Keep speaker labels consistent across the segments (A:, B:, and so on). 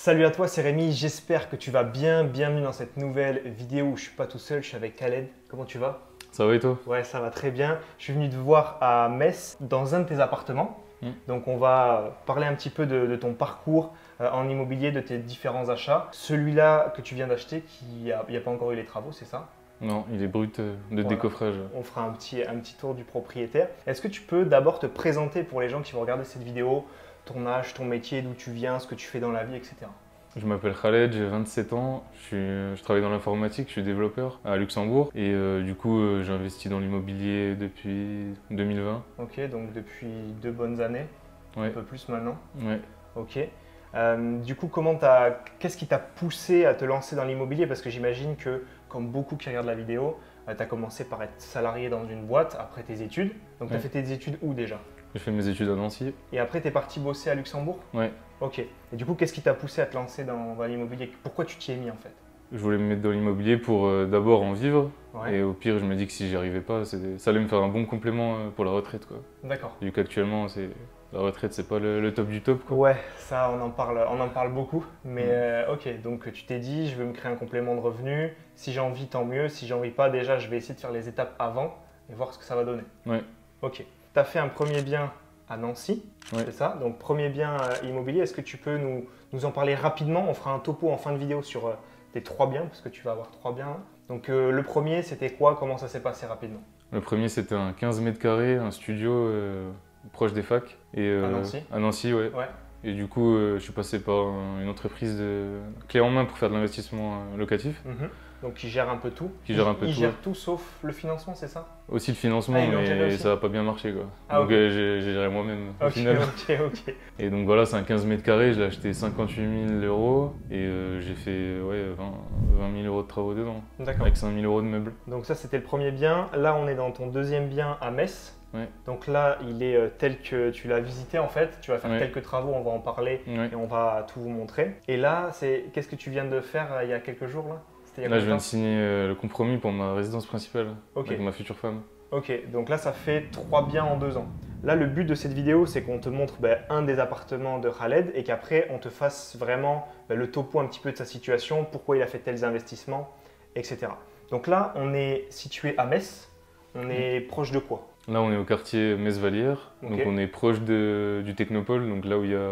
A: Salut à toi, c'est Rémi, j'espère que tu vas bien. Bienvenue dans cette nouvelle vidéo où je suis pas tout seul, je suis avec Khaled. Comment tu vas?
B: Ça va et toi?
A: Ouais, ça va très bien. Je suis venu te voir à Metz, dans un de tes appartements. Donc on va parler un petit peu de ton parcours en immobilier, de tes différents achats. Celui-là que tu viens d'acheter, il n'y a pas encore eu les travaux, c'est ça?
B: Non, il est brut de décoffrage.
A: On fera un petit tour du propriétaire. Est-ce que tu peux d'abord te présenter pour les gens qui vont regarder cette vidéo, ton âge, ton métier, d'où tu viens, ce que tu fais dans la vie, etc.
B: Je m'appelle Khaled, j'ai 27 ans, je travaille dans l'informatique, je suis développeur à Luxembourg et du coup j'ai investi dans l'immobilier depuis 2020.
A: Ok, donc depuis 2 bonnes années,
B: Ouais.
A: un peu plus maintenant.
B: Ouais.
A: Ok. Du coup, qu'est-ce qui t'a poussé à te lancer dans l'immobilier? Parce que j'imagine que, comme beaucoup qui regardent la vidéo, tu as commencé par être salarié dans une boîte après tes études. Donc tu as
B: Ouais.
A: fait tes études où déjà?
B: J'ai fait mes études à Nancy.
A: Et après, tu es parti bosser à Luxembourg?
B: Ouais.
A: Ok. Et du coup, qu'est-ce qui t'a poussé à te lancer dans l'immobilier? Pourquoi tu t'y es mis en fait?
B: Je voulais me mettre dans l'immobilier pour d'abord en vivre
A: Ouais.
B: et au pire je me dis que si j'y arrivais pas, ça allait me faire un bon complément pour la retraite, quoi.
A: D'accord.
B: Vu qu'actuellement la retraite c'est pas le top du top, quoi.
A: Ouais, ça on en parle beaucoup. Mais ok, donc tu t'es dit, je veux me créer un complément de revenu. Si j'ai envie, tant mieux. Si j'ai envie pas, déjà, je vais essayer de faire les étapes avant et voir ce que ça va donner.
B: Ouais.
A: Ok. Tu as fait un premier bien à Nancy,
B: Ouais.
A: c'est ça? Donc premier bien immobilier, est-ce que tu peux nous en parler rapidement? On fera un topo en fin de vidéo sur tes 3 biens, parce que tu vas avoir 3 biens. Donc le premier, c'était quoi? Comment ça s'est passé rapidement?
B: Le premier c'était un 15 mètres carrés, un studio proche des facs. Et,
A: À Nancy?
B: À Nancy, ouais.
A: Ouais.
B: Et du coup, je suis passé par une entreprise de clé en main pour faire de l'investissement locatif,
A: Mhm. Donc qui gère un peu tout.
B: qui gère un peu
A: Il
B: tout.
A: gère tout sauf le financement, c'est ça?
B: Aussi le financement,
A: Ah, ils l'ont géré
B: mais
A: aussi.
B: ça n'a pas bien marché, quoi.
A: Ah,
B: Donc
A: ok.
B: j'ai géré moi-même au
A: Ok,
B: final.
A: ok.
B: Et donc voilà, c'est un 15 mètres carrés, je l'ai acheté 58 000 euros et j'ai fait 20 000 euros de travaux dedans,
A: D'accord.
B: avec 5 000 euros de meubles.
A: Donc ça, c'était le premier bien. Là, on est dans ton deuxième bien à Metz.
B: Ouais.
A: Donc là, il est tel que tu l'as visité en fait. Tu vas faire
B: Ouais.
A: quelques travaux, on va en parler
B: Ouais.
A: et on va tout vous montrer. Et là, qu'est-ce que tu viens de faire il y a quelques jours là? C'était il y a
B: Là, je
A: combien
B: viens de
A: de temps?
B: signer le compromis pour ma résidence principale
A: Ok.
B: avec ma future femme.
A: Ok, donc là, ça fait 3 biens en 2 ans. Là, le but de cette vidéo, c'est qu'on te montre un des appartements de Khaled et qu'après, on te fasse vraiment le topo un petit peu de sa situation, pourquoi il a fait tels investissements, etc. Donc là, on est situé à Metz. On est proche de quoi?
B: Là, on est au quartier Metz-Vallière,
A: Ok.
B: donc on est proche du Technopole, donc là où il y a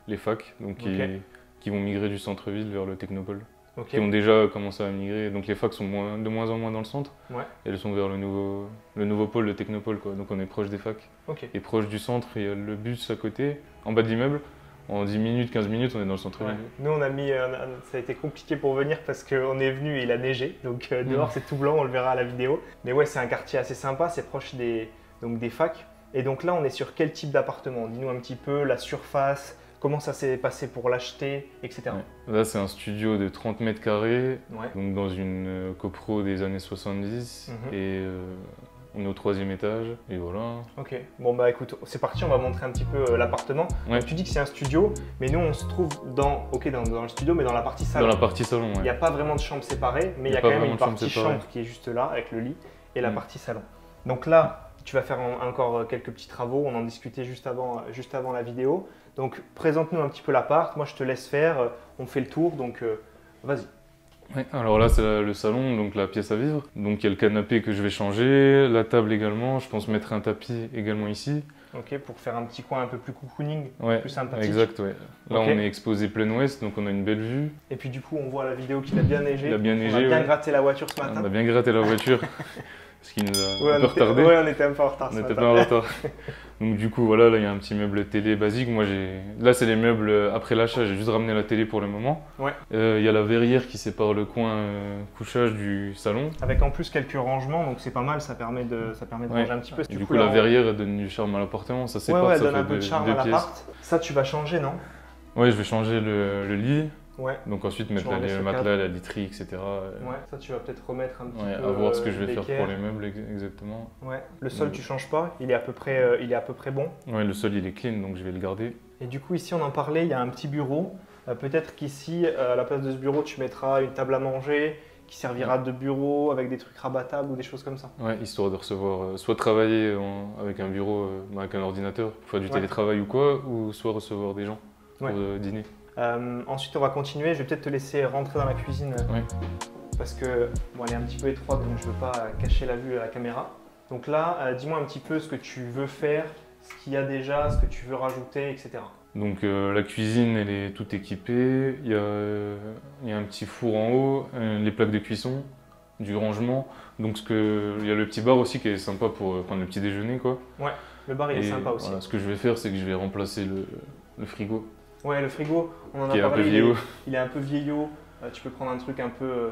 B: les facs, donc
A: Ok.
B: qui vont migrer du centre-ville vers le Technopole,
A: Ok.
B: qui ont déjà commencé à migrer. Donc les facs sont de moins en moins dans le centre,
A: Ouais.
B: et elles sont vers le nouveau pôle, le Technopole, quoi. Donc on est proche des facs.
A: Ok.
B: Et proche du centre, il y a le bus à côté, en bas de l'immeuble. En 10 minutes, 15 minutes, on est dans le centre-ville.
A: Ouais. Nous, ça a été compliqué pour venir parce qu'on est venu et il a neigé. Donc dehors, c'est tout blanc, on le verra à la vidéo. Mais ouais, c'est un quartier assez sympa, c'est proche des facs. Et donc là, on est sur quel type d'appartement? Dis-nous un petit peu la surface, comment ça s'est passé pour l'acheter, etc.
B: Ouais. Là, c'est un studio de 30 mètres carrés,
A: Ouais.
B: donc dans une copro des années 70.
A: Mhm.
B: Et on est au 3e étage, et voilà.
A: Ok, bon bah écoute, c'est parti, on va montrer un petit peu l'appartement.
B: Ouais.
A: Donc tu dis que c'est un studio, mais nous on se trouve dans le studio, mais dans la partie salon.
B: Dans la partie salon,
A: Il n'y
B: ouais.
A: a pas vraiment de chambre séparée, mais il y a
B: pas
A: quand même
B: vraiment
A: une
B: de chambre
A: partie
B: séparée.
A: chambre qui est juste là, avec le lit, et la
B: Mm.
A: partie salon. Donc là, tu vas faire encore quelques petits travaux, on en discutait juste avant la vidéo. Donc présente-nous un petit peu l'appart, moi je te laisse faire, on fait le tour, donc vas-y.
B: Ouais, alors là, c'est le salon, donc la pièce à vivre. Donc il y a le canapé que je vais changer, la table également. Je pense mettre un tapis également ici.
A: Ok, pour faire un petit coin un peu plus cocooning,
B: Ouais,
A: plus sympathique.
B: exact, ouais. Là,
A: Ok.
B: on est exposé plein ouest, donc on a une belle vue.
A: Et puis du coup, on voit à la vidéo qu'il a bien neigé.
B: Il a bien
A: On
B: neigé,
A: a bien
B: ouais.
A: gratté la voiture ce matin.
B: On a bien gratté la voiture, ce qui nous a
A: Ouais,
B: un peu retardé.
A: Ouais, on était un peu en retard
B: On
A: ce
B: n'était
A: matin.
B: pas en retard. Donc du coup, voilà, là, il y a un petit meuble télé basique. Moi, là, c'est les meubles après l'achat. J'ai juste ramené la télé pour le moment.
A: Ouais.
B: Il y a la verrière qui sépare le coin couchage du salon.
A: Avec en plus quelques rangements, donc c'est pas mal, ça permet de
B: Ouais.
A: ranger un petit peu.
B: Et du coup, la verrière elle donne du charme à l'appartement. Ça
A: Ouais,
B: sépare,
A: ouais, elle
B: ça
A: donne
B: fait
A: un peu de charme
B: deux
A: à
B: pièces.
A: l'appart. Ça, tu vas changer, non?
B: Ouais, je vais changer le lit.
A: Ouais.
B: Donc ensuite mettre
A: enlèves ce
B: le matelas,
A: cadre.
B: la literie, etc.
A: Ouais, ça, tu vas peut-être remettre un petit
B: Ouais,
A: peu.
B: à voir ce que je vais faire
A: d'équerre.
B: pour les meubles exactement.
A: Ouais. Le sol,
B: Ouais.
A: tu changes pas, il est à peu près bon.
B: Ouais, le sol il est clean donc je vais le garder.
A: Et du coup, ici, on en parlait, il y a un petit bureau. Peut-être qu'ici, à la place de ce bureau, tu mettras une table à manger qui servira de bureau avec des trucs rabattables ou des choses comme ça.
B: Ouais, histoire de recevoir, soit travailler avec un bureau, avec un ordinateur, pour faire du
A: Ouais.
B: télétravail ou quoi, ou soit recevoir des gens pour
A: Ouais.
B: dîner.
A: Ensuite, on va continuer. Je vais peut-être te laisser rentrer dans la cuisine
B: Ouais.
A: parce que bon, elle est un petit peu étroite, donc je ne veux pas cacher la vue à la caméra. Donc là, dis-moi un petit peu ce que tu veux faire, ce qu'il y a déjà, ce que tu veux rajouter, etc.
B: Donc la cuisine, elle est toute équipée. Il y a un petit four en haut, les plaques de cuisson, du rangement. Donc il y a le petit bar aussi qui est sympa pour prendre le petit déjeuner, quoi.
A: Ouais, le bar il est sympa aussi.
B: Voilà, ce que je vais faire, c'est que je vais remplacer le frigo.
A: Ouais, le frigo, on en a
B: Qui est un peu
A: parlé,
B: vieillot.
A: il est un peu vieillot. Tu peux prendre un truc un peu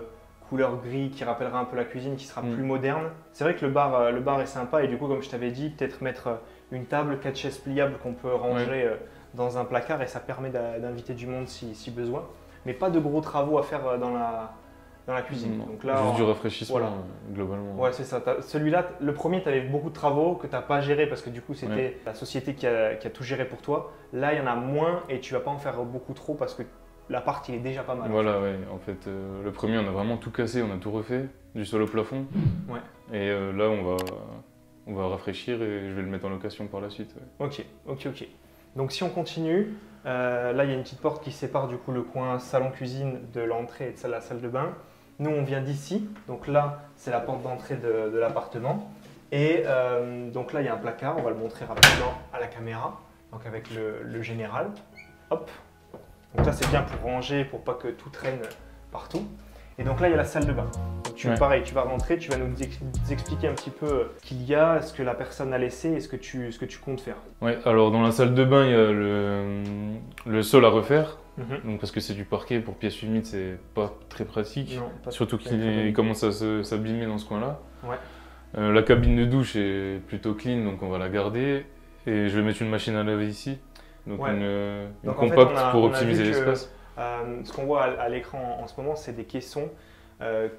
A: couleur gris qui rappellera un peu la cuisine, qui sera plus moderne. C'est vrai que le bar est sympa et du coup, comme je t'avais dit, peut-être mettre une table, 4 chaises pliables qu'on peut ranger dans un placard et ça permet d'inviter du monde si besoin. Mais pas de gros travaux à faire dans la cuisine.
B: Non,
A: Donc là,
B: juste du rafraîchissement,
A: voilà.
B: globalement.
A: Ouais, c'est ça. Celui-là, le premier, tu avais beaucoup de travaux que tu n'as pas géré parce que du coup, c'était la société qui a tout géré pour toi. Là, il y en a moins et tu vas pas en faire beaucoup trop parce que l'appart, il est déjà pas mal.
B: Voilà, ouais. En fait, le premier, on a vraiment tout cassé, on a tout refait, du sol au plafond.
A: Ouais.
B: Et là, on va rafraîchir et je vais le mettre en location par la suite. Ouais.
A: Ok. Donc si on continue, là, il y a une petite porte qui sépare du coup le coin salon-cuisine de l'entrée et de la salle de bain. Nous, on vient d'ici, donc là, c'est la porte d'entrée de l'appartement. Et donc là, il y a un placard, on va le montrer rapidement à la caméra, donc avec le général. Hop. Donc là, c'est bien pour ranger, pour pas que tout traîne partout. Et donc là, il y a la salle de bain. Donc pareil, tu vas rentrer, tu vas nous expliquer un petit peu ce qu'il y a, ce que la personne a laissé et ce que tu comptes faire.
B: Ouais, alors dans la salle de bain, il y a le sol à refaire. Donc parce que c'est du parquet, pour pièces humides, c'est pas très pratique.
A: Non,
B: surtout qu'il commence à s'abîmer dans ce coin-là.
A: Ouais.
B: La cabine de douche est plutôt clean, donc on va la garder. Et je vais mettre une machine à laver ici. Donc une compacte pour optimiser l'espace.
A: Ce qu'on voit à l'écran en ce moment, c'est des caissons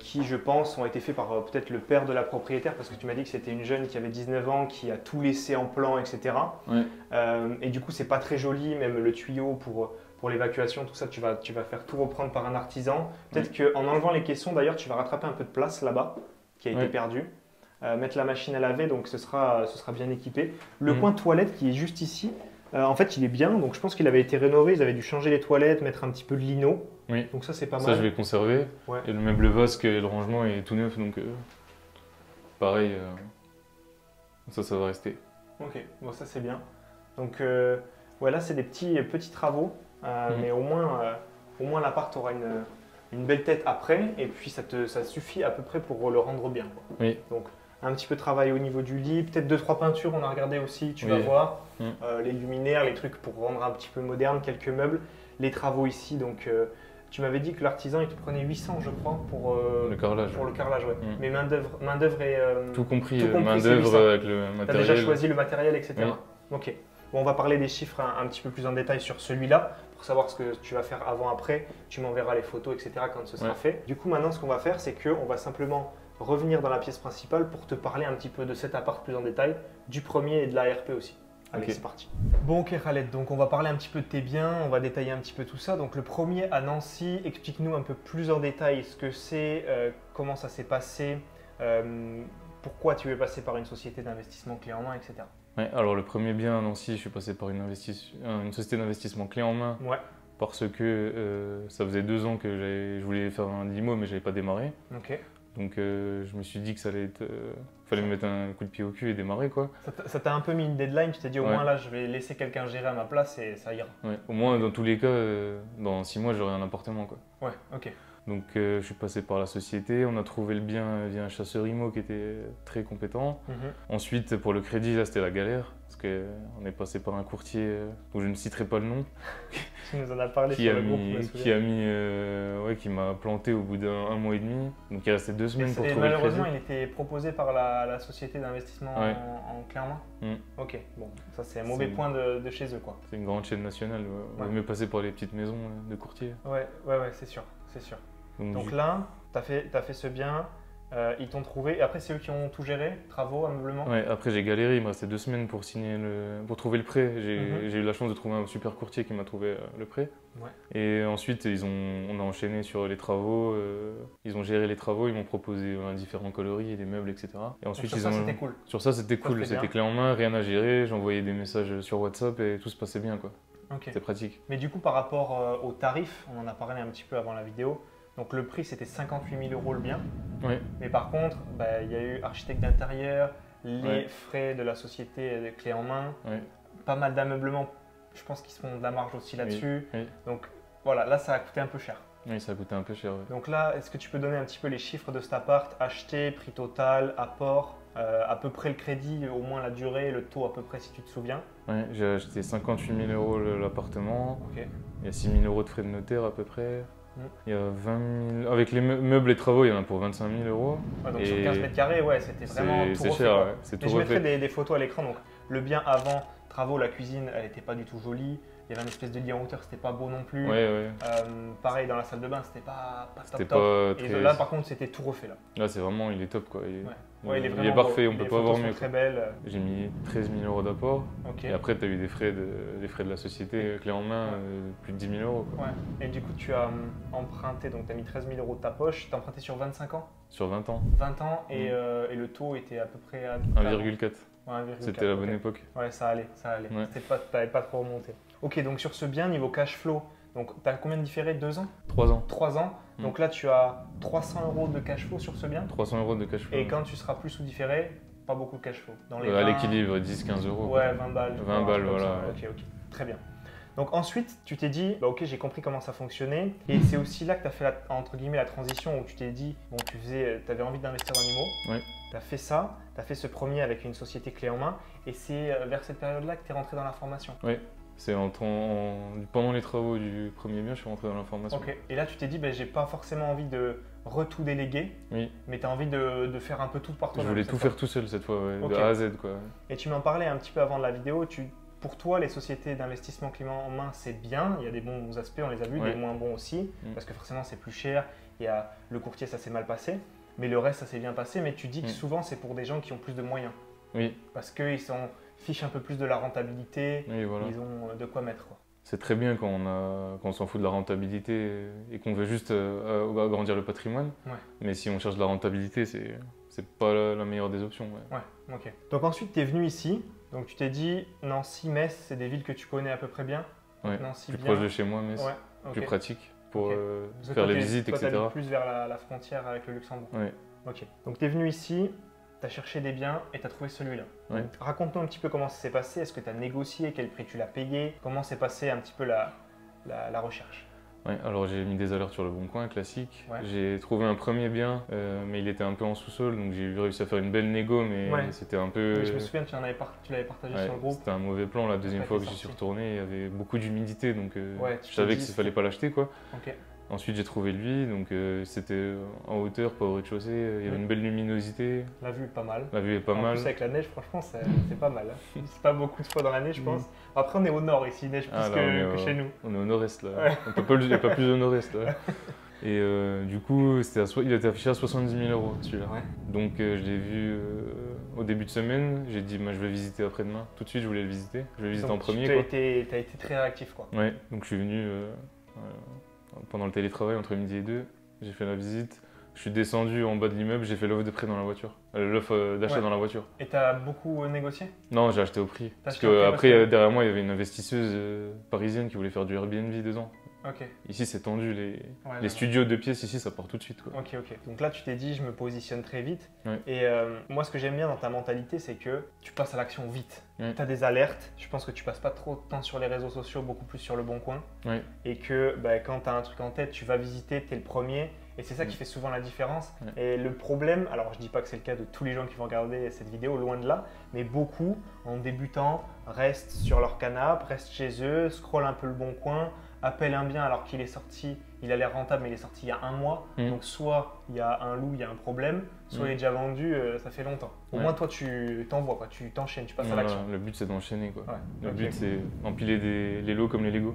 A: qui, je pense, ont été faits par peut-être le père de la propriétaire, parce que tu m'as dit que c'était une jeune qui avait 19 ans, qui a tout laissé en plan, etc.
B: Ouais.
A: Et du coup, c'est pas très joli, même le tuyau pour l'évacuation, tout ça, tu vas faire tout reprendre par un artisan. Peut-être qu'en enlevant les caissons, d'ailleurs, tu vas rattraper un peu de place là-bas, qui a été perdue. Mettre la machine à laver, donc ce sera bien équipé. Le coin toilette qui est juste ici, en fait, il est bien, donc je pense qu'il avait été rénové, ils avaient dû changer les toilettes, mettre un petit peu de lino.
B: Oui.
A: Donc ça, c'est pas mal.
B: Ça, je vais conserver.
A: Ouais.
B: Et le meuble vasque et le rangement est tout neuf, donc pareil, ça va rester.
A: Ok, bon ça c'est bien. Donc là, c'est des petits travaux, mais au moins l'appart aura une belle tête après, et puis ça suffit à peu près pour le rendre bien, quoi.
B: Oui.
A: Donc un petit peu de travail au niveau du lit, peut-être 2-3 peintures, on a regardé aussi, tu vas voir. Les luminaires, les trucs pour rendre un petit peu moderne, quelques meubles, les travaux ici. Donc tu m'avais dit que l'artisan il te prenait 800 je crois pour le carrelage. Pour le carrelage, ouais. Mais main d'œuvre et
B: tout compris main d'œuvre avec le matériel.
A: Tu as déjà choisi le matériel, etc. Oui. Ok. Bon, on va parler des chiffres un petit peu plus en détail sur celui-là pour savoir ce que tu vas faire avant-après. Tu m'enverras les photos, etc. quand ce sera fait. Du coup, maintenant, ce qu'on va faire, c'est qu'on va simplement revenir dans la pièce principale pour te parler un petit peu de cet appart plus en détail, du premier et de l'ARP aussi. Allez, c'est parti. Bon, ok Khaled, donc on va parler un petit peu de tes biens, on va détailler un petit peu tout ça. Donc le premier à Nancy, explique-nous un peu plus en détail ce que c'est, comment ça s'est passé, pourquoi tu es passé par une société d'investissement clé en main, etc.
B: Ouais, alors le premier bien à Nancy, je suis passé par une société d'investissement clé en main.
A: Ouais.
B: Parce que ça faisait 2 ans que je voulais faire un IMO mais je n'avais pas démarré.
A: Ok.
B: Donc je me suis dit que ça allait être, fallait me mettre un coup de pied au cul et démarrer, quoi.
A: Ça t'a un peu mis une deadline, tu t'es dit au moins là je vais laisser quelqu'un gérer à ma place et ça ira.
B: Ouais. Au moins dans tous les cas, dans 6 mois j'aurai un appartement, quoi.
A: Ouais, ok.
B: Donc je suis passé par la société, on a trouvé le bien via un chasseur IMO qui était très compétent. Ensuite pour le crédit, là c'était la galère, parce qu'on est passé par un courtier dont je ne citerai pas le nom.
A: Tu nous en as parlé sur le groupe.
B: Qui m'a planté au bout d'1 mois et demi. Donc il restait 2 semaines pour trouver le crédit.
A: Malheureusement, il était proposé par la société d'investissement en clé en main. Ok, bon, ça c'est un mauvais point de chez eux, quoi.
B: C'est une grande chaîne nationale, on va mieux passer par les petites maisons de courtiers.
A: Ouais, c'est sûr, c'est sûr. Donc là, tu as fait ce bien, ils t'ont trouvé, et après c'est eux qui ont tout géré, travaux, ameublement.
B: Ouais, après j'ai galéré, il me restait 2 semaines pour pour trouver le prêt. J'ai eu la chance de trouver un super courtier qui m'a trouvé le prêt. Ouais. Et ensuite on a enchaîné sur les travaux, ils ont géré les travaux, ils m'ont proposé différents coloris et des meubles, etc. Et ensuite
A: sur ça c'était cool.
B: Sur ça c'était cool, c'était clé en main, rien à gérer, j'envoyais des messages sur WhatsApp et tout se passait bien, quoi.
A: Ok.
B: C'est pratique.
A: Mais du coup, par rapport au tarif, on en a parlé un petit peu avant la vidéo. Donc le prix, c'était 58 000 € le bien.
B: Oui.
A: Mais par contre, bah, il y a eu architecte d'intérieur, les
B: Ouais.
A: frais de la société de clé en main,
B: Oui.
A: pas mal d'ameublement. Je pense qu'ils se font de la marge aussi là-dessus.
B: Oui.
A: Donc voilà, là, ça a coûté un peu cher.
B: Oui, ça a coûté un peu cher. Ouais.
A: Donc là, est-ce que tu peux donner un petit peu les chiffres de cet appart, acheté, prix total, apport, à peu près le crédit, au moins la durée, le taux à peu près si tu te souviens?
B: Ouais, j'ai acheté 58 000 € l'appartement.
A: Ok.
B: Il y a 6 000 € de frais de notaire à peu près. Il y a 20 000... Avec les meubles et travaux, il y en a pour 25 000 €.
A: Ouais, donc sur 15 mètres carrés, ouais, c'était vraiment tout
B: C'est
A: refait.
B: cher,
A: Quoi.
B: ouais. C'est
A: Et
B: tout
A: je mettrai
B: refait.
A: des photos à l'écran. Donc le bien avant travaux, la cuisine, elle n'était pas du tout jolie. Il y avait une espèce de lit en hauteur, c'était pas beau non plus.
B: Ouais, ouais.
A: Pareil dans la salle de bain, c'était pas
B: C'était
A: top.
B: pas
A: Et
B: très...
A: là, par contre, c'était tout refait là.
B: Là, c'est vraiment, il est top quoi.
A: Ouais, il est
B: il
A: vraiment
B: est parfait,
A: beau.
B: on peut
A: Les
B: pas
A: photos
B: avoir
A: sont
B: mieux.
A: très belles.
B: J'ai mis 13 000 € d'apport.
A: Ok.
B: Et après, tu as eu des frais de la société, clé en main, plus de 10 000 €. Quoi.
A: Ouais. Et du coup, tu as emprunté, donc tu as mis 13 000 € de ta poche. Tu as emprunté sur 25 ans?
B: Sur 20 ans.
A: 20 ans et le taux était à peu près à
B: 1,4.
A: Ouais, 1,4.
B: C'était la bonne
A: ok.
B: époque.
A: Ouais, ça allait, ça allait.
B: Ouais.
A: T'avais pas trop remonté. Ok, donc sur ce bien, niveau cash flow, donc tu as combien de différés? 2 ans?
B: 3 ans.
A: 3 ans. Donc là, tu as 300 € de cash flow sur ce bien.
B: 300 € de cash flow.
A: Et quand tu seras plus sous différé, pas beaucoup de cash flow. Dans les
B: À
A: 20,
B: l'équilibre, 10-15 €.
A: Ouais, 20 balles.
B: 20 balles, voilà.
A: Ok, ok. Très bien. Donc ensuite, tu t'es dit, bah, ok, j'ai compris comment ça fonctionnait. Et c'est aussi là que tu as fait, entre guillemets, la transition où tu t'es dit, bon, tu avais envie d'investir dans l'IMO.
B: Ouais.
A: Tu as fait ça, tu as fait ce premier avec une société clé en main. Et c'est vers cette période-là que tu es rentré dans la formation.
B: Oui. C'est pendant les travaux du premier bien, je suis rentré dans la formation.
A: Ok. Et là, tu t'es dit, bah, j'ai pas forcément envie de tout déléguer,
B: Oui.
A: mais tu as envie de faire un peu tout par
B: Je
A: toi-même.
B: voulais tout faire tout seul cette fois, ouais,
A: Ok.
B: de A à Z. Quoi.
A: Et tu m'en parlais un petit peu avant de la vidéo. Pour toi, les sociétés d'investissement clé en main, c'est bien. Il y a des bons aspects, on les a vus,
B: Ouais.
A: des moins bons aussi, parce que forcément, c'est plus cher. Il y a le courtier, ça s'est mal passé. Mais le reste, ça s'est bien passé. Mais tu dis que souvent, c'est pour des gens qui ont plus de moyens.
B: Oui.
A: Parce qu'ils s'en fichent un peu plus de la rentabilité.
B: Oui, voilà.
A: Ils ont de quoi mettre. Quoi.
B: C'est très bien quand on s'en fout de la rentabilité et qu'on veut juste agrandir le patrimoine.
A: Ouais.
B: Mais si on cherche de la rentabilité, c'est pas la meilleure des options. Ouais.
A: Ouais, ok. Donc ensuite, tu es venu ici. Donc tu t'es dit, Nancy, Metz, c'est des villes que tu connais à peu près bien.
B: Ouais.
A: Nancy,
B: Plus
A: bien.
B: proche de chez moi, mais
A: Ouais, ok.
B: plus pratique pour
A: Ok. Parce que
B: faire
A: toi,
B: les visites,
A: toi,
B: etc.
A: t'habites plus vers la frontière avec le Luxembourg.
B: Ouais.
A: Ok. Donc tu es venu ici, tu as cherché des biens et tu as trouvé celui-là.
B: Ouais.
A: Raconte-nous un petit peu comment ça s'est passé. Est-ce que tu as négocié? Quel prix tu l'as payé? Comment s'est passé un petit peu la recherche?
B: Ouais, alors j'ai mis des alertes sur le Bon Coin, classique.
A: Ouais.
B: J'ai trouvé un premier bien, mais il était un peu en sous-sol, donc j'ai réussi à faire une belle négo, mais
A: Ouais.
B: c'était un peu...
A: Oui, je me souviens, tu l'avais partagé
B: Ouais,
A: sur le groupe.
B: c'était un mauvais plan. La deuxième
A: Après,
B: fois
A: t'es
B: que j'y suis
A: sorti.
B: retourné, il y avait beaucoup d'humidité, donc
A: Ouais, tu
B: je
A: t'es
B: savais
A: dit,
B: qu'il fallait pas l'acheter, quoi.
A: Ok.
B: Ensuite, j'ai trouvé lui, donc c'était en hauteur, pas au rez-de-chaussée. Il y avait une belle luminosité,
A: La vue, pas mal.
B: la vue est pas
A: En
B: mal.
A: plus, avec la neige, franchement, c'est pas mal. Hein. C'est pas beaucoup de fois dans l'année, je pense. Après, on est au nord ici, il neige plus
B: Ah, là,
A: que chez nous.
B: On est au nord-est là.
A: Ouais.
B: On peut pas, il n'y a pas plus au nord-est là. Et du coup, il était affiché à 70 000 € celui-là.
A: Ouais.
B: Donc je l'ai vu au début de semaine. J'ai dit, je vais visiter après-demain. Tout de suite, je voulais le visiter. Je vais le visiter en premier.
A: Tu as été très réactif, quoi.
B: Ouais, donc je suis venu pendant le télétravail entre midi et 2. J'ai fait la visite. Je suis descendu en bas de l'immeuble, j'ai fait l'offre de prêt dans la voiture. L'offre d'achat dans la voiture.
A: Et tu as beaucoup négocié?
B: Non, j'ai acheté au prix. Parce
A: acheté au prix
B: que
A: parce
B: après,
A: que-
B: derrière moi, il y avait une investisseuse parisienne qui voulait faire du Airbnb dedans.
A: Ok.
B: Ici, c'est tendu. Les
A: Ouais,
B: studios de pièces, ici, ça part tout de suite. Quoi.
A: Ok, ok. Donc là, tu t'es dit, je me positionne très vite.
B: Ouais.
A: Et moi, ce que j'aime bien dans ta mentalité, c'est que tu passes à l'action vite.
B: Ouais.
A: Tu as des alertes. Je pense que tu passes pas trop de temps sur les réseaux sociaux, beaucoup plus sur le Bon Coin.
B: Ouais.
A: Et que quand tu as un truc en tête, tu vas visiter, tu es le premier. Et c'est ça qui fait souvent la différence.
B: Ouais.
A: Et le problème, alors je dis pas que c'est le cas de tous les gens qui vont regarder cette vidéo, loin de là, mais beaucoup, en débutant, restent sur leur canapé, restent chez eux, scrollent un peu le Bon Coin, appellent un bien alors qu'il est sorti, il a l'air rentable, mais il est sorti il y a un mois. Donc soit il y a un loup, il y a un problème, soit il est déjà vendu, ça fait longtemps. Au moins toi tu t'envoies, quoi, tu t'enchaînes, tu passes à l'action.
B: Le but c'est d'enchaîner. Quoi.
A: Ouais.
B: Le
A: Ok.
B: but c'est d'empiler les lots comme les Lego.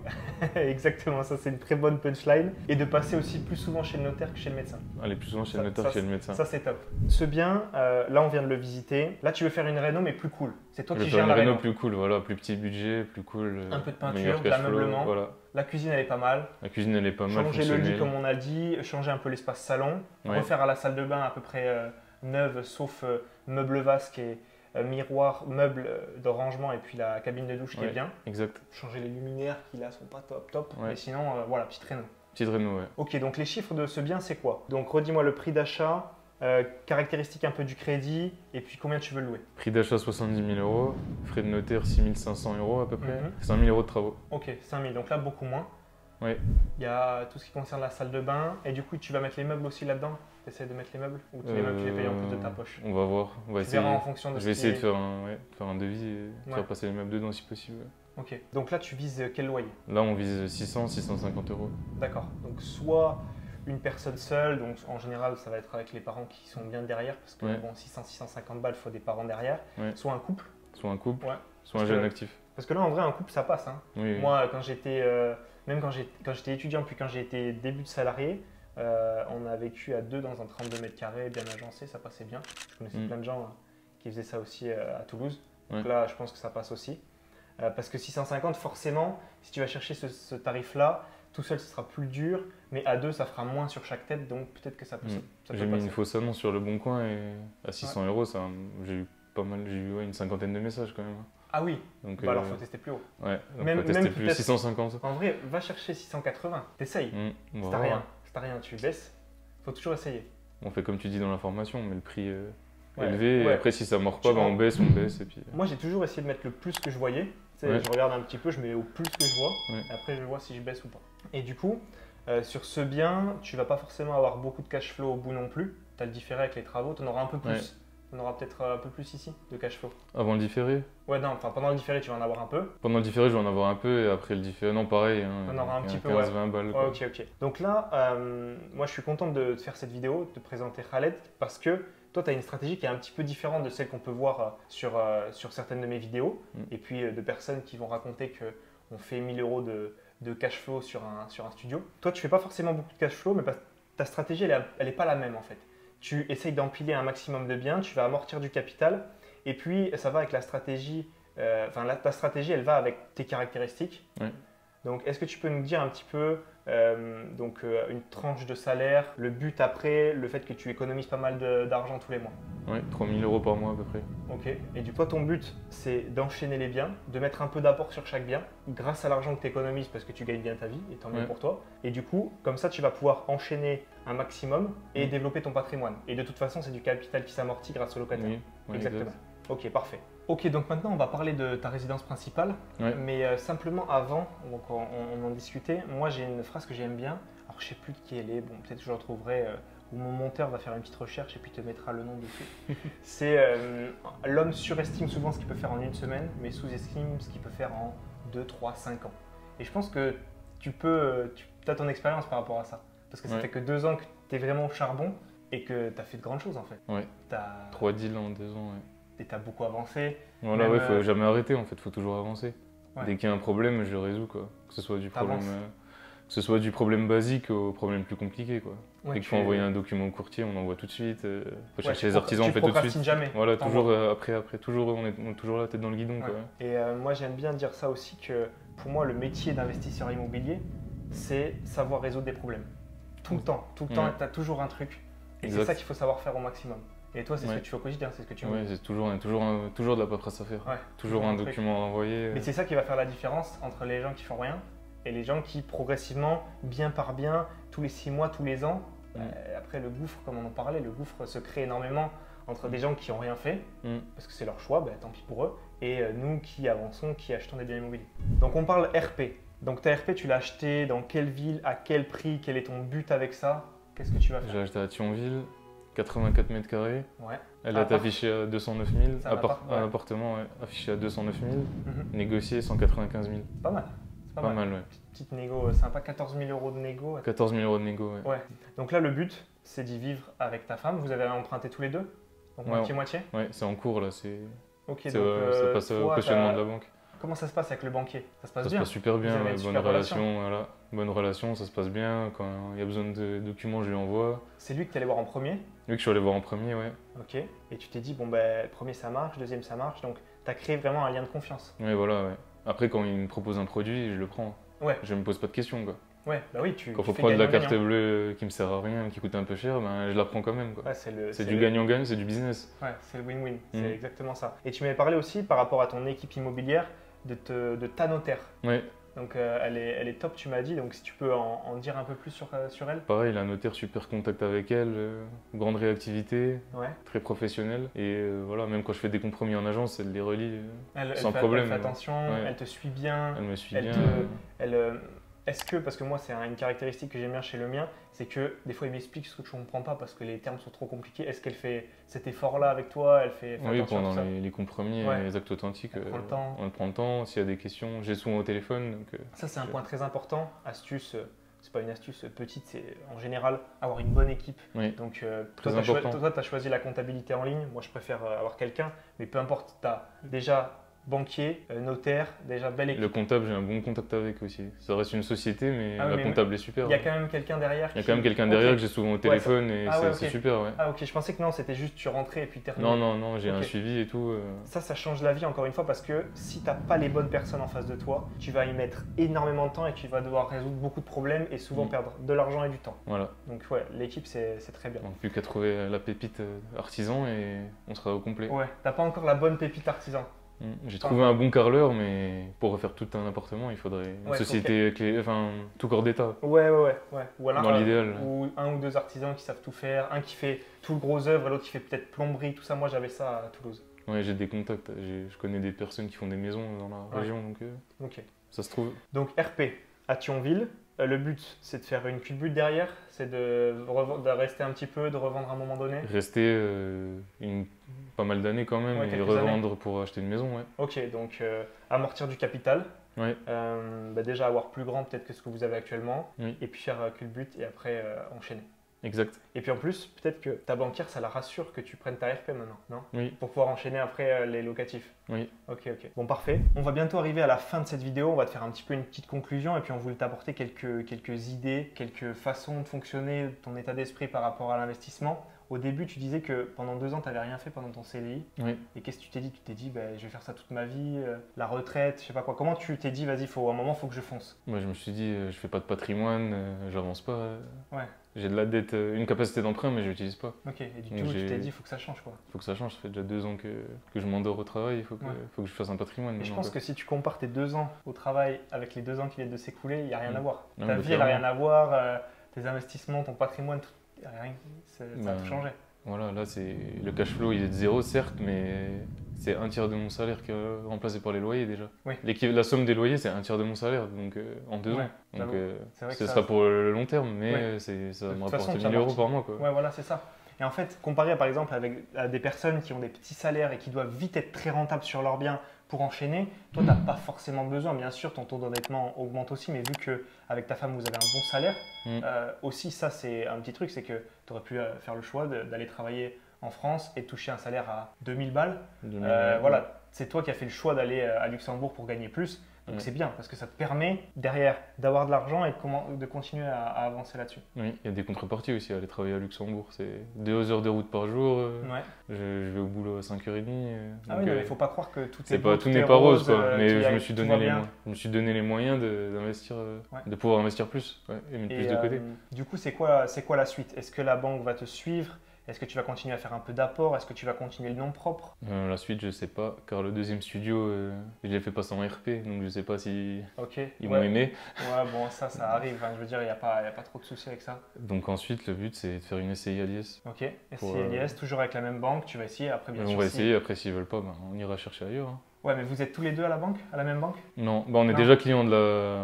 A: Exactement, ça c'est une très bonne punchline. Et de passer aussi plus souvent chez le notaire que chez le médecin.
B: Aller plus souvent chez
A: Ça-
B: le notaire
A: ça,
B: que chez le médecin.
A: Ça c'est top. Ce bien, là on vient de le visiter. Là tu veux faire une réno mais plus cool. C'est toi
B: Je
A: qui
B: vais faire
A: gères
B: une
A: la
B: réno
A: réno.
B: plus cool, voilà, plus petit budget, plus cool.
A: Un peu de peinture,
B: meilleur
A: de
B: cash flow,
A: l'ameublement.
B: Voilà.
A: La cuisine elle est pas mal.
B: La cuisine elle est pas mal.
A: Changer le lit
B: fonctionnelle.
A: comme on a dit, changer un peu l'espace salon,
B: Ouais.
A: refaire à la salle de bain à peu près neuve sauf meuble vasque et miroir, meuble de rangement et puis la cabine de douche qui est bien.
B: Exact.
A: Changer les luminaires qui là sont pas top.
B: Ouais.
A: Mais sinon, voilà, petite réno.
B: Petite réno, ouais.
A: Ok, donc les chiffres de ce bien, c'est quoi? Donc redis-moi le prix d'achat, caractéristiques un peu du crédit et puis combien tu veux le louer?
B: Prix d'achat 70 000 €, frais de notaire 6 500 € à peu près, 5 000 € de travaux.
A: Ok, 5 000, donc là beaucoup moins.
B: Oui.
A: Il y a tout ce qui concerne la salle de bain et du coup tu vas mettre les meubles aussi là-dedans? Tu essaies de mettre les meubles ou les meubles tu les payes en plus de ta poche?
B: On va voir, on va essayer.
A: En fonction de
B: je vais essayer de faire un devis et faire passer les meubles dedans si possible.
A: Ok, donc là tu vises quel loyer?
B: Là on vise 600-650 €.
A: D'accord, donc soit une personne seule, donc en général ça va être avec les parents qui sont bien derrière parce que bon 600-650 balles, il faut des parents derrière, soit un couple.
B: Soit un couple, soit un jeune actif.
A: Parce que là en vrai un couple ça passe. Hein. Moi quand j'étais, même quand j'étais étudiant puis quand j'ai été début de salarié, on a vécu à deux dans un 32 mètres carrés bien agencé, ça passait bien. Je connaissais plein de gens qui faisaient ça aussi à Toulouse, donc là je pense que ça passe aussi. Parce que 650 forcément, si tu vas chercher ce tarif-là, tout seul ce sera plus dur, mais à deux ça fera moins sur chaque tête, donc peut-être que ça peut,
B: J'ai mis une fausse annonce sur le Bon Coin et à 600 €, j'ai eu pas mal, j'ai eu une cinquantaine de messages quand même.
A: Ah oui, donc, alors il faut tester plus haut.
B: Ouais, donc faut tester plus 650.
A: En vrai, va chercher 680, t'essayes. Si t'as rien, tu baisses, faut toujours essayer.
B: On fait comme tu dis dans l'information, on met le prix élevé et après si ça mord pas, on baisse et puis...
A: Moi j'ai toujours essayé de mettre le plus que je voyais. Je regarde un petit peu, je mets au plus que je vois, et après je vois si je baisse ou pas. Et du coup, sur ce bien, tu vas pas forcément avoir beaucoup de cash flow au bout non plus. Tu as le différé avec les travaux, tu en auras un peu plus. On aura peut-être un peu plus ici de cash flow.
B: Avant le différé?
A: Ouais, non, enfin pendant le différé, tu vas en avoir un peu.
B: Pendant le différé, je vais en avoir un peu et après le différé, non, pareil.
A: On aura un petit peu,
B: 15-20 balles.
A: Ouais, ok. Donc là, moi je suis content de faire cette vidéo, de présenter Khaled parce que toi, tu as une stratégie qui est un petit peu différente de celle qu'on peut voir sur certaines de mes vidéos et puis de personnes qui vont raconter qu'on fait 1000 € de cash flow sur un studio. Toi, tu fais pas forcément beaucoup de cash flow, mais ta stratégie, elle est pas la même en fait. Tu essayes d'empiler un maximum de biens, tu vas amortir du capital et puis ça va avec la stratégie, ta stratégie, elle va avec tes caractéristiques. Donc, est-ce que tu peux nous dire un petit peu une tranche de salaire, le but après, le fait que tu économises pas mal d'argent tous les mois?
B: Oui, 3 000 € par mois à peu près.
A: Ok. Et du coup, ton but, c'est d'enchaîner les biens, de mettre un peu d'apport sur chaque bien, grâce à l'argent que tu économises parce que tu gagnes bien ta vie, et tant mieux pour toi. Et du coup, comme ça, tu vas pouvoir enchaîner un maximum et développer ton patrimoine. Et de toute façon, c'est du capital qui s'amortit grâce au locataire. Exactement. Exact. Ok, parfait. Ok, donc maintenant on va parler de ta résidence principale, mais simplement avant, donc on en discutait, moi j'ai une phrase que j'aime bien, alors je sais plus de qui elle est, bon peut-être que je la retrouverai, ou mon monteur va faire une petite recherche et puis te mettra le nom dessus. C'est l'homme surestime souvent ce qu'il peut faire en une semaine, mais sous-estime ce qu'il peut faire en 2, 3, 5 ans. Et je pense que tu as ton expérience par rapport à ça, parce que ça fait que 2 ans que tu es vraiment au charbon et que tu as fait de grandes choses en fait.
B: Ouais, 3 deals en 2 ans,
A: Et tu as beaucoup avancé.
B: Voilà, il faut jamais arrêter en fait, il faut toujours avancer. Dès qu'il y a un problème, je le résous quoi. Que ce soit du problème basique au problème plus compliqué quoi. Dès qu'il faut envoyer un document au courtier, on envoie tout de suite. Faut chercher les artisans, on fait tout de suite.
A: Jamais.
B: Voilà, toujours après, toujours on est toujours la tête dans le guidon quoi.
A: Et moi j'aime bien dire ça aussi que pour moi le métier d'investisseur immobilier, c'est savoir résoudre des problèmes. Tout le temps, tu as toujours un truc. Et c'est ça qu'il faut savoir faire au maximum. Et toi, c'est ce que tu fais au quotidien, c'est ce que tu veux.
B: Oui, c'est toujours de la paperasse à faire. Toujours un document à envoyer.
A: Mais c'est ça qui va faire la différence entre les gens qui font rien et les gens qui progressivement, bien par bien, tous les 6 mois, tous les ans, après le gouffre, comme on en parlait, le gouffre se crée énormément entre des gens qui n'ont rien fait, parce que c'est leur choix, tant pis pour eux, et nous qui avançons, qui achetons des biens immobiliers. Donc on parle RP. Donc ta RP, tu l'as acheté dans quelle ville, à quel prix, quel est ton but avec ça? Qu'est-ce que tu vas faire?
B: J'ai acheté à Thionville. 84 mètres carrés. Elle est affichée à 209 000. Un appartement affiché à 209 000. Négocié 195 000.
A: Pas mal.
B: Pas mal, ouais.
A: Petite négo sympa, 14 000 € de négo.
B: 14 000 € de négo,
A: ouais. Donc là, le but, c'est d'y vivre avec ta femme. Vous avez emprunté tous les deux? Donc moitié-moitié?
B: Ouais, c'est en cours là.
A: Ok,
B: donc ça passe au cautionnement de la banque.
A: Comment ça se passe avec le banquier? Ça se passe bien?
B: Ça se passe super bien, bonne relation, voilà. Bonne relation, ça se passe bien. Quand il y a besoin de documents, je lui envoie.
A: C'est lui que tu allais voir en premier?
B: Lui que je suis allé voir en premier, ouais.
A: Ok. Et tu t'es dit, premier ça marche, deuxième ça marche, donc tu as créé vraiment un lien de confiance.
B: Oui, voilà, ouais. Après, quand il me propose un produit, je le prends.
A: Ouais.
B: Je me pose pas de questions, quoi.
A: Ouais, bah oui,
B: Quand il faut prendre la carte bleue qui me sert à rien, qui coûte un peu cher, ben, je la prends quand même.
A: Ouais,
B: c'est du gagnant-gagnant, c'est du business.
A: Ouais, c'est le win-win, c'est exactement ça. Et tu m'avais parlé aussi par rapport à ton équipe immobilière de ta notaire.
B: Ouais.
A: Donc elle est top, tu m'as dit, donc si tu peux en dire un peu plus sur elle.
B: Pareil, la notaire, super contact avec elle, grande réactivité,
A: ouais.
B: Très professionnelle. Et voilà, même quand je fais des compromis en agence, elle les relie sans
A: elle
B: problème.
A: Elle fait attention, ouais. Elle te suit bien.
B: Elle me suit bien.
A: Est-ce que, parce que moi c'est une caractéristique que j'aime bien chez le mien, c'est que des fois il m'explique ce que je ne comprends pas parce que les termes sont trop compliqués. Est-ce qu'elle fait cet effort-là avec toi? Elle fait
B: oui, pendant les compromis, les actes authentiques, on prend le temps. S'il y a des questions, j'ai souvent au téléphone. Donc,
A: ça c'est un point très important. Astuce, c'est pas une astuce petite, c'est en général avoir une bonne équipe.
B: Oui,
A: donc toi tu as choisi la comptabilité en ligne, moi je préfère avoir quelqu'un, mais peu importe, tu as déjà banquier, notaire, déjà belle équipe.
B: Le comptable, j'ai un bon contact avec aussi. Ça reste une société, mais la comptable est super.
A: Il y a quand même quelqu'un derrière.
B: Il y a quand même quelqu'un derrière que j'ai souvent au téléphone et c'est super. Ouais.
A: Ah ok, je pensais que non, c'était juste tu rentrais et puis terminé.
B: Non, j'ai un suivi et tout.
A: Ça change la vie encore une fois parce que si tu n'as pas les bonnes personnes en face de toi, tu vas y mettre énormément de temps et tu vas devoir résoudre beaucoup de problèmes et souvent perdre de l'argent et du temps.
B: Voilà.
A: Donc ouais, l'équipe c'est très bien.
B: Donc plus qu'à trouver la pépite artisan et on sera au complet.
A: Ouais, t'as pas encore la bonne pépite artisan.
B: J'ai trouvé un bon carreleur, mais pour refaire tout un appartement, il faudrait une société tout corps d'état.
A: Ouais. Ou alors,
B: dans l'idéal.
A: Ou un ou deux artisans qui savent tout faire, un qui fait tout le gros œuvre et l'autre qui fait peut-être plomberie, tout ça. Moi j'avais ça à Toulouse.
B: Ouais, j'ai des contacts, je connais des personnes qui font des maisons dans la région, donc ça se trouve.
A: Donc RP à Thionville. Le but, c'est de faire une culbute derrière, c'est de rester un petit peu, de revendre à un moment donné.
B: Rester pas mal d'années quand même et revendre pour acheter une maison. Ouais.
A: Ok, donc amortir du capital.
B: Ouais.
A: Déjà avoir plus grand peut-être que ce que vous avez actuellement.
B: Oui.
A: Et puis faire culbute et après enchaîner.
B: Exact.
A: Et puis en plus, peut-être que ta banquière, ça la rassure que tu prennes ta RP maintenant, non?
B: Oui.
A: Pour pouvoir enchaîner après les locatifs.
B: Oui.
A: Ok. Bon, parfait. On va bientôt arriver à la fin de cette vidéo. On va te faire un petit peu une petite conclusion et puis on voulait t'apporter quelques idées, quelques façons de fonctionner, ton état d'esprit par rapport à l'investissement. Au début, tu disais que pendant 2 ans, tu n'avais rien fait pendant ton CDI.
B: Oui.
A: Et qu'est-ce que tu t'es dit? Tu t'es dit, je vais faire ça toute ma vie, la retraite, je sais pas quoi. Comment tu t'es dit, vas-y, à un moment, il faut que je fonce?
B: Moi, je me suis dit, je fais pas de patrimoine, j'avance pas.
A: Ouais.
B: J'ai de la dette, une capacité d'emprunt, mais je l'utilise pas.
A: Ok, et du coup, tu t'es dit, il faut que ça change quoi.
B: Il faut que ça change, ça fait déjà 2 ans que je m'endors au travail, il faut que je fasse un patrimoine.
A: Et je pense que si tu compares tes 2 ans au travail avec les 2 ans qui viennent de s'écouler, il n'y a rien à voir. Ta vie, elle n'a rien à voir, tes investissements, ton patrimoine, rien, ça a tout changé.
B: Voilà, là, le cash flow, il est de 0, certes, mais c'est 1/3 de mon salaire qui est remplacé par les loyers déjà.
A: Oui.
B: La somme des loyers, c'est 1/3 de mon salaire donc, en 2 ans. Donc ce sera pour le long terme, mais ça me rapporte 1 000 € par mois. Quoi.
A: Ouais, voilà, c'est ça. Et en fait, comparé par exemple à des personnes qui ont des petits salaires et qui doivent vite être très rentables sur leurs biens pour enchaîner, toi, tu n'as pas forcément besoin. Bien sûr, ton taux d'endettement augmente aussi, mais vu qu'avec ta femme, vous avez un bon salaire, aussi, ça, c'est un petit truc, c'est que tu aurais pu faire le choix d'aller travailler en France et toucher un salaire à 2000 balles. Voilà, c'est toi qui as fait le choix d'aller à Luxembourg pour gagner plus. Donc c'est bien parce que ça te permet derrière d'avoir de l'argent et de continuer à avancer là-dessus.
B: Oui, il y a des contreparties aussi à aller travailler à Luxembourg. C'est 2 heures de route par jour. Je vais au boulot à 5h30.
A: Ah oui, mais il ne faut pas croire que tout
B: n'est pas rose. Quoi. Mais je me suis donné les moyens d'investir, de pouvoir investir plus et mettre plus de côté.
A: Du coup, c'est quoi la suite? Est-ce que la banque va te suivre? Est-ce que tu vas continuer à faire un peu d'apport? Est-ce que tu vas continuer le nom propre?
B: La suite, je ne sais pas, car le deuxième studio, je l'ai fait passer en RP, donc je ne sais pas si ils m'ont aimé.
A: Ouais, bon, ça arrive. Enfin, je veux dire, il n'y a pas trop de soucis avec ça.
B: Donc ensuite, le but, c'est de faire une SCI à l'IS.
A: Ok, SCI à l'IS, toujours avec la même banque, tu vas essayer. Après, bien sûr,
B: on va essayer, après, s'ils ne veulent pas, on ira chercher ailleurs. Hein.
A: Ouais, mais vous êtes tous les deux à la banque, à la même banque?
B: Non, on est déjà clients de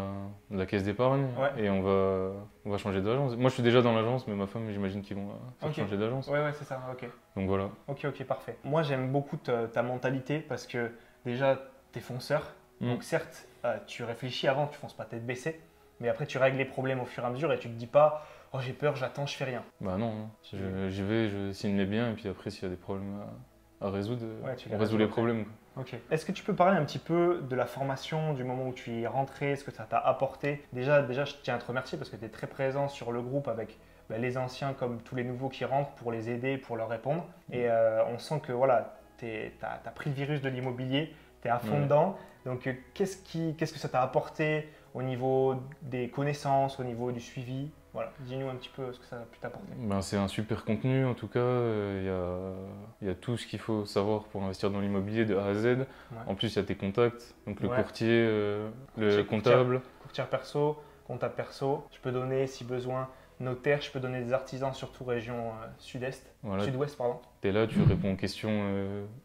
B: la caisse d'épargne et on va changer d'agence. Moi, je suis déjà dans l'agence, mais ma femme, j'imagine qu'ils vont changer d'agence.
A: Ouais, c'est ça, ok.
B: Donc voilà.
A: Ok, parfait. Moi, j'aime beaucoup ta mentalité parce que déjà, tu es fonceur. Donc certes, tu réfléchis avant, tu fonces pas tête baissée, mais après, tu règles les problèmes au fur et à mesure et tu te dis pas, oh j'ai peur, j'attends, je fais rien.
B: Bah non, j'y vais, je signe les biens et puis après, s'il y a des problèmes à résoudre, on résout les problèmes.
A: Ok. Est-ce que tu peux parler un petit peu de la formation, du moment où tu y es rentré, ce que ça t'a apporté? Déjà, je tiens à te remercier parce que tu es très présent sur le groupe avec les anciens comme tous les nouveaux qui rentrent pour les aider, pour leur répondre. Et on sent que voilà, tu as pris le virus de l'immobilier, tu es à fond dedans. Donc, qu'est-ce que ça t'a apporté au niveau des connaissances, au niveau du suivi? Voilà, dis-nous un petit peu ce que ça a pu t'apporter.
B: Ben, c'est un super contenu en tout cas, il y a tout ce qu'il faut savoir pour investir dans l'immobilier de A à Z. Ouais. En plus il y a tes contacts, donc le courtier, le comptable.
A: Courtier perso, comptable perso, je peux donner si besoin notaire, je peux donner des artisans surtout région sud-est,
B: voilà.
A: sud-ouest pardon.
B: Tu es là, tu réponds aux questions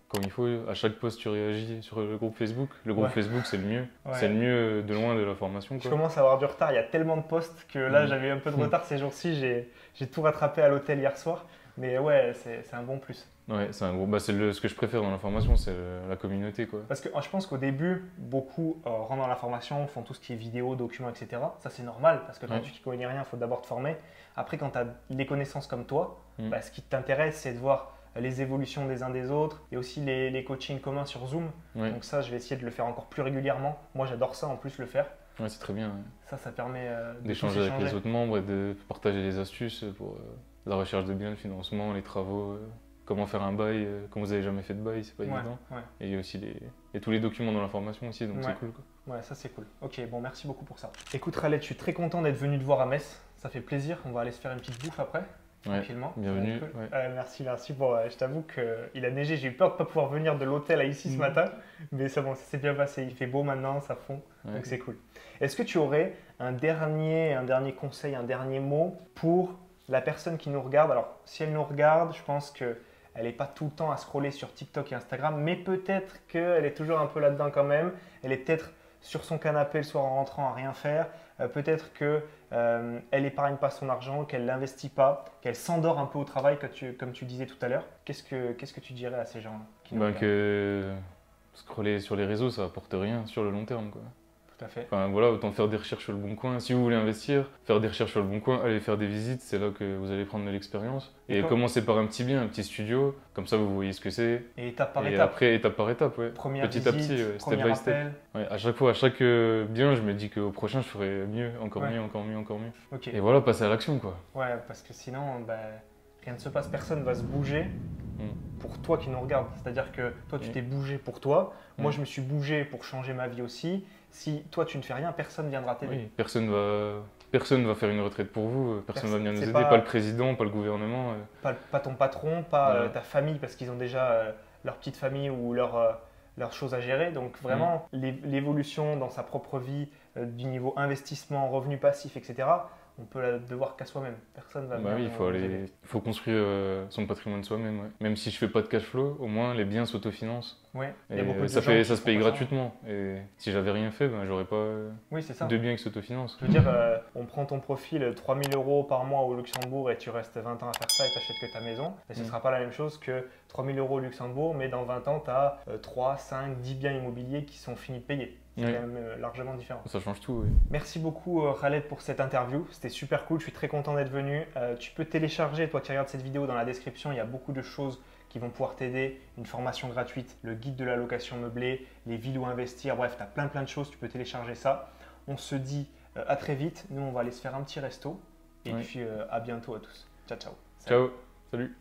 B: comme il faut, à chaque post tu réagis sur le groupe Facebook. Le groupe Facebook c'est le mieux, c'est le mieux de loin de la formation.
A: Je commence à avoir du retard, il y a tellement de posts que là j'avais un peu de retard ces jours-ci, j'ai tout rattrapé à l'hôtel hier soir, mais ouais c'est un bon plus.
B: Ouais, c'est un gros. Bah, ce que je préfère dans la formation, c'est la communauté, quoi.
A: Parce que je pense qu'au début, beaucoup rentrent dans la formation, font tout ce qui est vidéo, documents, etc. Ça, c'est normal parce que quand tu ne connais rien, il faut d'abord te former. Après, quand tu as des connaissances comme toi, ce qui t'intéresse, c'est de voir les évolutions des uns des autres et aussi les coachings communs sur Zoom. Donc ça, je vais essayer de le faire encore plus régulièrement. Moi, j'adore ça en plus, le faire.
B: Ouais, c'est très bien. Ouais.
A: Ça permet
B: d'échanger avec les autres membres et de partager des astuces pour la recherche de biens, le financement, les travaux. Comment faire un bail, quand vous n'avez jamais fait de bail, c'est pas évident. Et il y a aussi tous les documents dans la formation aussi, donc c'est cool, quoi.
A: Ouais, ça c'est cool. Ok, bon, merci beaucoup pour ça. Écoute Khaled, je suis très content d'être venu te voir à Metz. Ça fait plaisir. On va aller se faire une petite bouffe après, tranquillement.
B: Bienvenue.
A: Merci. Bon, je t'avoue qu'il a neigé. J'ai eu peur de ne pas pouvoir venir de l'hôtel à ici ce matin, mais c'est bon, ça s'est bien passé. Il fait beau maintenant, ça fond, donc c'est cool. Est-ce que tu aurais un dernier conseil, un dernier mot pour la personne qui nous regarde? Alors, si elle nous regarde, je pense que elle n'est pas tout le temps à scroller sur TikTok et Instagram, mais peut-être qu'elle est toujours un peu là-dedans quand même. Elle est peut-être sur son canapé le soir en rentrant à rien faire. Peut-être qu'elle n'épargne pas son argent, qu'elle ne l'investit pas, qu'elle s'endort un peu au travail, comme tu disais tout à l'heure. Qu'est-ce que tu dirais à ces gens-là
B: que scroller sur les réseaux, ça apporte rien sur le long terme, quoi.
A: Tout à fait.
B: Enfin, voilà, autant faire des recherches sur le bon coin. Si vous voulez investir, faire des recherches sur le bon coin, allez faire des visites, c'est là que vous allez prendre de l'expérience. Et commencez par un petit bien, un petit studio, comme ça vous voyez ce que c'est.
A: Et étape par étape.
B: Et après, étape par étape,
A: Première
B: petit
A: visite,
B: à petit, step by step. Ouais, à chaque fois, à chaque bien, je me dis qu'au prochain, je ferai mieux, encore mieux, encore mieux, encore mieux. Okay. Et voilà, passer à l'action, quoi.
A: Ouais, parce que sinon, rien ne se passe, personne ne va se bouger pour toi qui nous regarde. C'est-à-dire que toi, tu t'es bougé pour toi. Moi, je me suis bougé pour changer ma vie aussi. Si toi, tu ne fais rien, personne ne viendra t'aider.
B: Oui, personne va faire une retraite pour vous. Personne ne va venir nous aider. Pas le président, pas le gouvernement.
A: Pas ton patron, pas ta famille, parce qu'ils ont déjà leur petite famille ou leurs choses à gérer. Donc vraiment, l'évolution dans sa propre vie, du niveau investissement, revenu passif, etc., on peut la devoir qu'à soi-même. Personne va venir.
B: Oui, il faut construire son patrimoine soi-même. Ouais. Même si je fais pas de cash flow, au moins les biens s'autofinancent.
A: Ouais.
B: Ça se paye gratuitement. Et si j'avais rien fait, j'aurais pas de biens qui s'autofinancent.
A: Je veux dire, on prend ton profil 3 000 € par mois au Luxembourg et tu restes 20 ans à faire ça et tu n'achètes que ta maison. Et ce ne sera pas la même chose que 3 000 € au Luxembourg, mais dans 20 ans, tu as 3, 5, 10 biens immobiliers qui sont finis de payer. C'est quand même largement différent.
B: Ça change tout, oui.
A: Merci beaucoup Khaled pour cette interview. C'était super cool, je suis très content d'être venu. Tu peux télécharger, toi qui regardes cette vidéo, dans la description, il y a beaucoup de choses qui vont pouvoir t'aider. Une formation gratuite, le guide de la location meublée, les villes où investir, bref, tu as plein de choses, tu peux télécharger ça. On se dit à très vite. Nous, on va aller se faire un petit resto. Et puis à bientôt à tous. Ciao, ciao.
B: Ciao, salut.